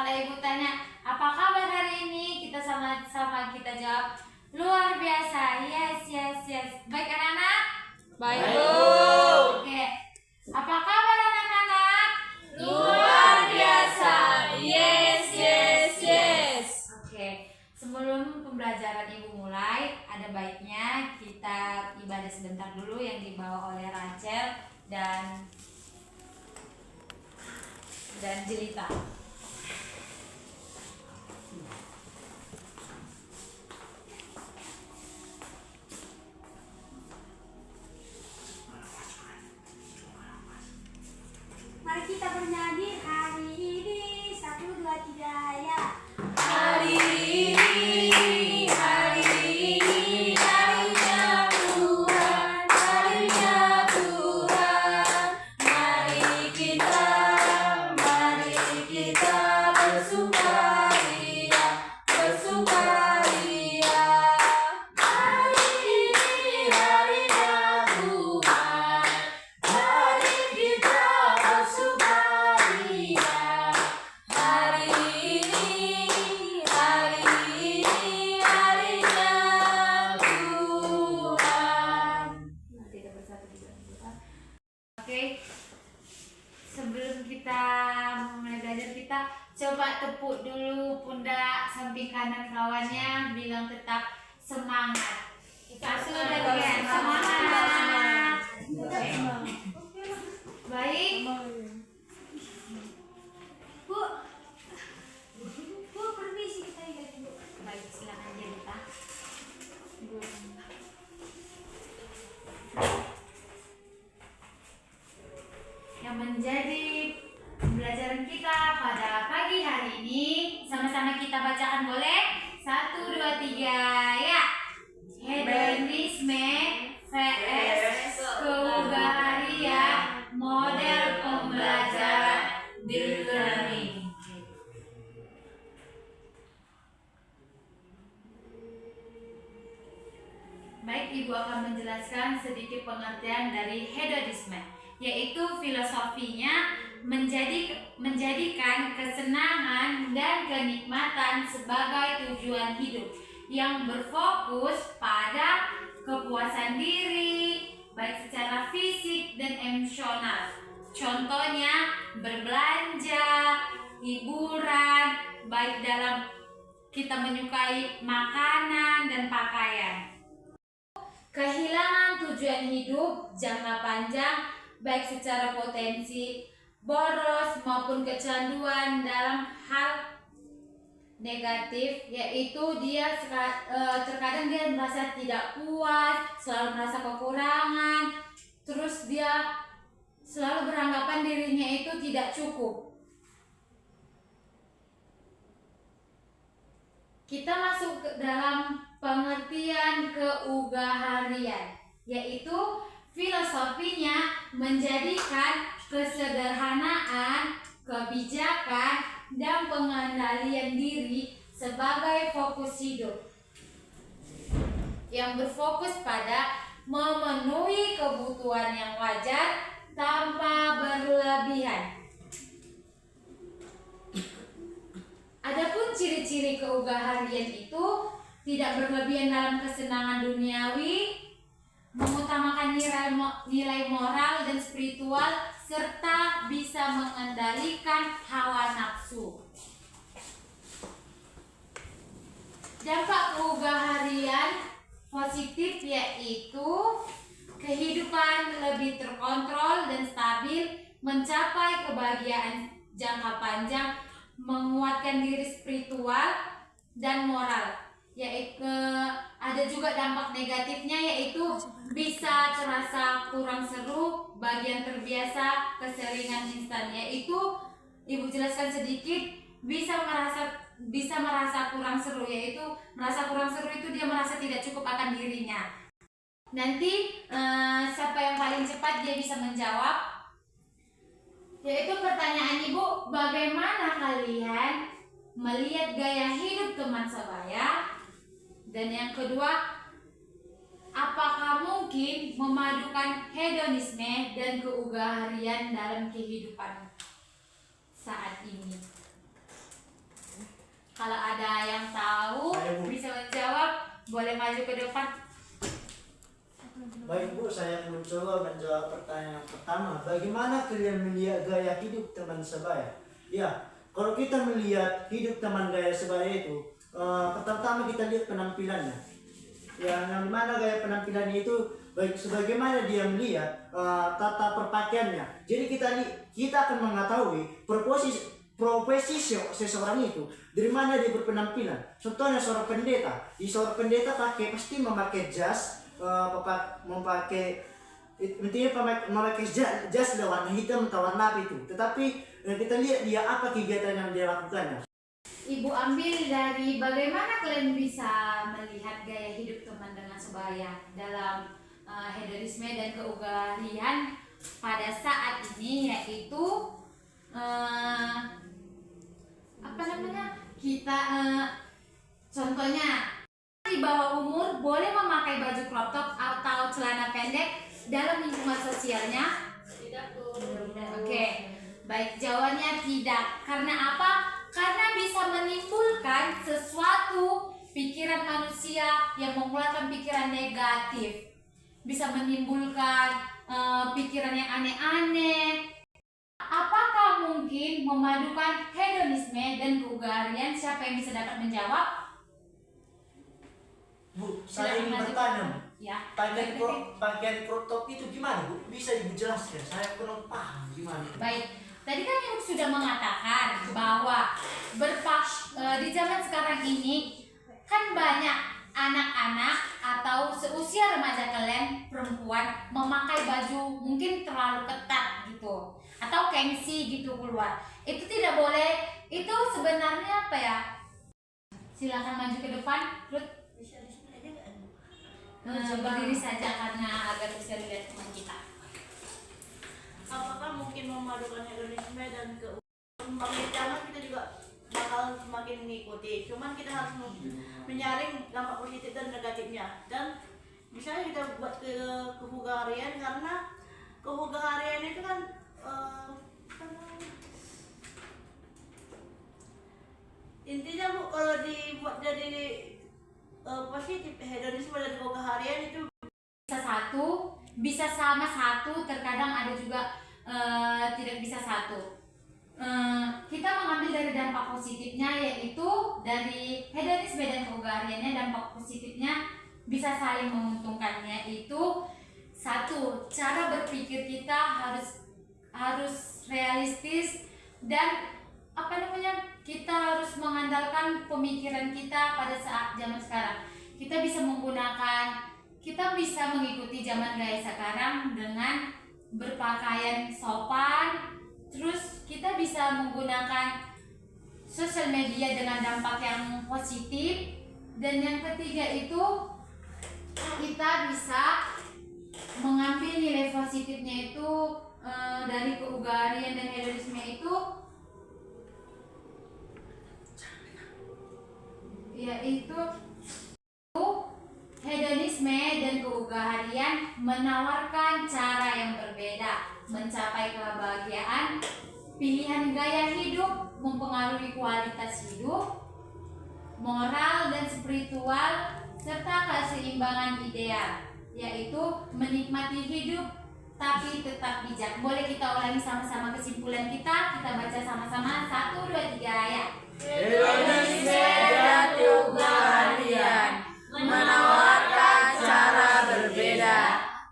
Kalau ibu tanya, apa kabar hari ini? Kita sama-sama kita jawab, luar biasa. Yes, yes, yes. Baik anak-anak? Baik, Bu. Oke. Apa kabar anak-anak? Luar biasa. Yes, yes, yes. Oke. Sebelum pembelajaran ibu mulai, ada baiknya kita ibadah sebentar dulu yang dibawa oleh Rachel dan Jelita. Mari kita bernyanyi hari ini 1, 2, 3 ya. Hari ini harinya Tuhan, harinya Tuhan. Mari kita bersukaria, bersukaria. Hari ini harinya Tuhan, mari kita bersukaria. Hari ini harinya Tuhan. Kita bersatu di dalam doa. Oke. Sebelum kita mulai belajar, kita coba tepuk dulu pundak samping kanan kawannya, bilang tetap semangat. Satu dan tiga, semangat. Oke. Baik. Bu, permisi kita lihat dulu. Baik, silakan Jelita. Yang menjadi pembelajaran kita pada pagi hari ini, sama-sama kita bacakan boleh? 1, 2, 3 ya. Hedonisme vs keugahan, model pembelajaran deep learning. Baik, Ibu akan menjelaskan sedikit pengertian dari hedonisme, yaitu filosofinya menjadikan kesenangan dan kenikmatan sebagai tujuan hidup yang berfokus pada kepuasan diri, baik secara fisik dan emosional. Contohnya berbelanja, hiburan, baik dalam kita menyukai makanan dan pakaian. Kehilangan tujuan hidup jangka panjang, baik secara potensi boros maupun kecanduan dalam hal negatif, yaitu dia terkadang dia merasa tidak puas, selalu merasa kekurangan, terus dia selalu beranggapan dirinya itu tidak cukup. Kita masuk ke dalam pengertian keugaharian, yaitu filosofinya menjadikan kesederhanaan, kebijakan, dan pengendalian diri sebagai fokus hidup, yang berfokus pada memenuhi kebutuhan yang wajar tanpa berlebihan. Adapun ciri-ciri keugaharian itu tidak berlebihan dalam kesenangan duniawi, mengutamakan nilai moral dan spiritual, serta bisa mengendalikan hawa nafsu. Dampak keugaharian positif yaitu kehidupan lebih terkontrol dan stabil, mencapai kebahagiaan jangka panjang, menguatkan diri spiritual dan moral. Yaitu ada juga dampak negatifnya, yaitu bisa terasa kurang seru, bagian terbiasa, keseringan instan. Yaitu Ibu jelaskan sedikit, bisa merasa kurang seru, yaitu merasa kurang seru itu dia merasa tidak cukup akan dirinya. Nanti siapa yang paling cepat dia bisa menjawab. Yaitu pertanyaan Ibu, bagaimana kalian melihat gaya hidup teman sebaya? Dan yang kedua, apakah mungkin memadukan hedonisme dan keugaharian dalam kehidupan saat ini? Kalau ada yang tahu Ayo, Bu. bisa menjawab, boleh maju ke depan. Baik Bu, saya mencoba menjawab pertanyaan yang pertama. Bagaimana kalian melihat gaya hidup teman sebaya? Ya, kalau kita melihat hidup teman gaya sebaya itu, pertama kita lihat penampilannya. Ya, yang mana gaya penampilannya itu baik sebagaimana dia melihat tata perpakaiannya. Jadi kita akan mengetahui profesi seseorang itu dari mana dia berpenampilan. Contohnya seorang pendeta, seorang pendeta pasti memakai jas, memakai jas warna hitam atau warna apa itu. Tetapi kita lihat dia apa kegiatan yang dia lakukannya. Ibu ambil dari bagaimana kalian bisa melihat gaya hidup teman dengan sebaya dalam hedonisme dan keugalian pada saat ini, yaitu apa namanya, kita contohnya di bawah umur boleh memakai baju crop top atau celana pendek dalam lingkungan sosialnya. Tidak, Bu. Oke, baik, jawabannya tidak. Karena apa? Karena bisa menimbulkan sesuatu pikiran manusia yang mengeluarkan pikiran negatif, bisa menimbulkan pikiran yang aneh-aneh. Apakah mungkin memadukan hedonisme dan keugalian? Siapa yang bisa dapat menjawab? Bu, saya Silakan ingin maju. bertanya, Bu. Ya. Pakaian crop top itu gimana Bu? Bisa Ibu jelaskan? Saya kurang paham gimana. Baik, tadi kan Ibu sudah mengatakan bahwa di zaman sekarang ini kan banyak anak-anak atau seusia remaja kalian perempuan memakai baju mungkin terlalu ketat gitu atau gengsi gitu keluar. Itu tidak boleh. Itu sebenarnya apa ya? Silakan maju ke depan, Ruth. Bisa di sini aja nggak, Bu? Berdiri saja karena agar bisa dilihat teman kita. Apakah mungkin memadukan hedonisme dan keuangan zaman kita juga bakal semakin mengikuti, cuman kita harus menyaring dampak positif dan negatifnya, dan misalnya kita buat kehugarian, karena kehugarian itu kan intinya Bu, kalau dibuat jadi positif, hedonisme dan kehugarian itu Bisa satu, bisa sama satu, terkadang ada juga tidak bisa satu. Kita mengambil dari dampak positifnya, yaitu dari hedonisme dan keugaliannya. Dampak positifnya bisa saling menguntungkannya, itu satu, cara berpikir kita harus realistis, dan apa namanya, kita harus mengandalkan pemikiran kita pada saat zaman sekarang. Kita bisa mengikuti zaman gaya sekarang dengan berpakaian sopan. Terus kita bisa menggunakan sosial media dengan dampak yang positif. Dan yang ketiga itu kita bisa mengambil nilai positifnya itu dari keugalian dan hedonisme itu, yaitu hedonisme dan keugalian menawarkan cara yang berbeda mencapai kebahagiaan. Pilihan gaya hidup mempengaruhi kualitas hidup, moral dan spiritual, serta keseimbangan ideal, yaitu menikmati hidup tapi tetap bijak. Boleh kita ulangi sama-sama kesimpulan kita baca sama-sama. 1, 2, 3 ya. hedonisme dan keugalian menawarkan cara berbeda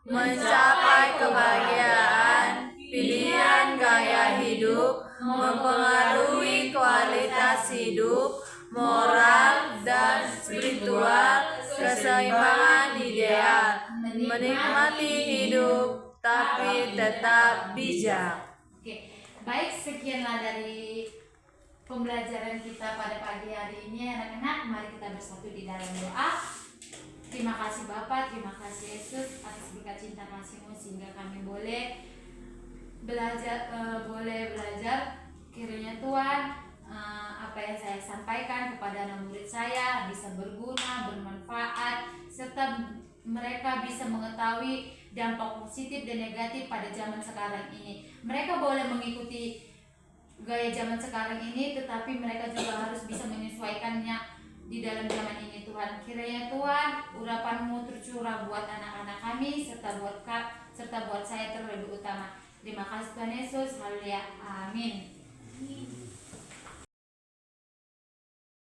mencapai kebahagiaan. Pilihan gaya hidup mempengaruhi kualitas hidup, moral dan spiritual, keseimbangan ideal, menikmati hidup tapi tetap bijak. Oke, baik, sekianlah dari pembelajaran kita pada pagi hari ini anak-anak. Mari kita bersatu di dalam doa. Terima kasih Bapak, terima kasih Yesus atas berkat cinta kasih-Mu sehingga kami boleh belajar, kiranya Tuhan apa yang saya sampaikan kepada anak murid saya bisa berguna, bermanfaat, serta mereka bisa mengetahui dampak positif dan negatif pada zaman sekarang ini. Mereka boleh mengikuti gaya zaman sekarang ini, tetapi mereka juga harus bisa menyesuaikannya di dalam zaman ini. Tuhan, kiranya Tuhan urapan-Mu tercurah buat anak-anak kami serta buat saya terlebih utama. Terima kasih Tuhan Yesus, haleluya, amin.